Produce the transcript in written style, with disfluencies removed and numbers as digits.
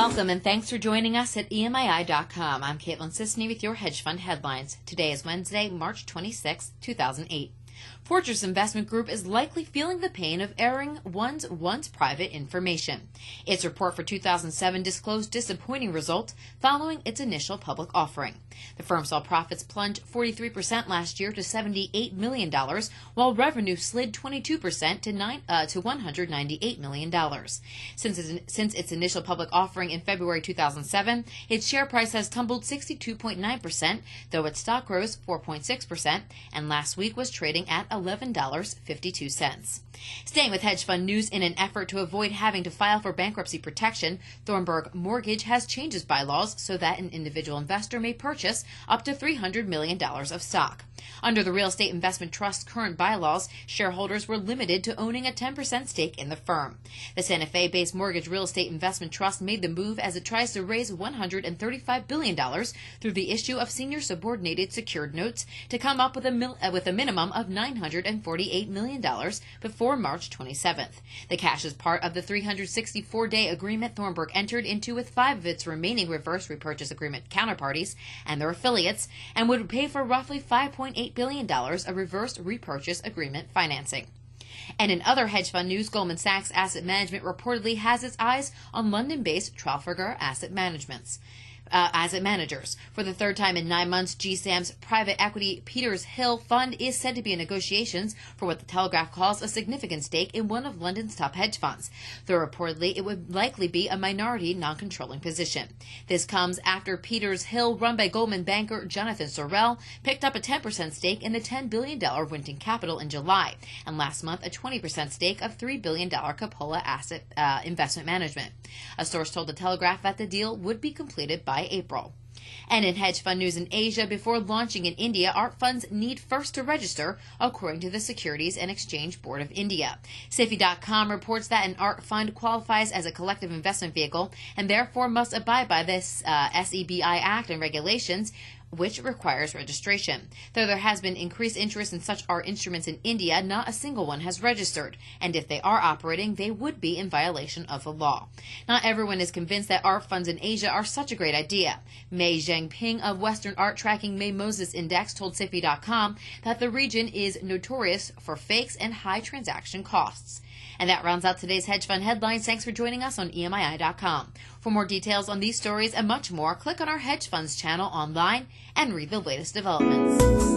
Welcome and thanks for joining us at EMII.com. I'm Caitlin Sisney with your hedge fund headlines. Today is Wednesday, March 26, 2008. Fortress Investment Group is likely feeling the pain of airing one's once private information. Its report for 2007 disclosed disappointing results following its initial public offering. The firm saw profits plunge 43% last year to $78 million, while revenue slid 22% to $198 million. Since its initial public offering in February 2007, its share price has tumbled 62.9%, though its stock rose 4.6%, and last week was trading at $11.52. Staying with hedge fund news, in an effort to avoid having to file for bankruptcy protection, Thornburg Mortgage has changed its bylaws so that an individual investor may purchase up to $300 million of stock. Under the Real Estate Investment Trust's current bylaws, shareholders were limited to owning a 10% stake in the firm. The Santa Fe-based Mortgage Real Estate Investment Trust made the move as it tries to raise $135 billion through the issue of senior subordinated secured notes to come up with a minimum of $948 million before March 27th. The cash is part of the 364-day agreement Thornburg entered into with 5 of its remaining reverse repurchase agreement counterparties and their affiliates, and would pay for roughly $5.8 billion of reverse repurchase agreement financing. And in other hedge fund news, Goldman Sachs Asset Management reportedly has its eyes on London-based Trafalgar Asset Managers. For the third time in 9 months, GSAM's private equity Peters Hill fund is said to be in negotiations for what the Telegraph calls a significant stake in one of London's top hedge funds, though reportedly it would likely be a minority non-controlling position. This comes after Peters Hill, run by Goldman banker Jonathan Sorrell, picked up a 10% stake in the $10 billion Winton Capital in July, and last month a 20% stake of $3 billion Coppola Asset Investment Management. A source told the Telegraph that the deal would be completed by April. And in hedge fund news in Asia, before launching in India, art funds need first to register, according to the Securities and Exchange Board of India. SIFI.com reports that an art fund qualifies as a collective investment vehicle and therefore must abide by this SEBI Act and regulations, which requires registration. Though there has been increased interest in such art instruments in India, not a single one has registered, and if they are operating, they would be in violation of the law. Not everyone is convinced that art funds in Asia are such a great idea. Mei Zhengping of Western Art Tracking May Moses Index told SIFI.com that the region is notorious for fakes and high transaction costs. And that rounds out today's hedge fund headlines. Thanks for joining us on EMII.com. For more details on these stories and much more, click on our hedge funds channel online and read the latest developments.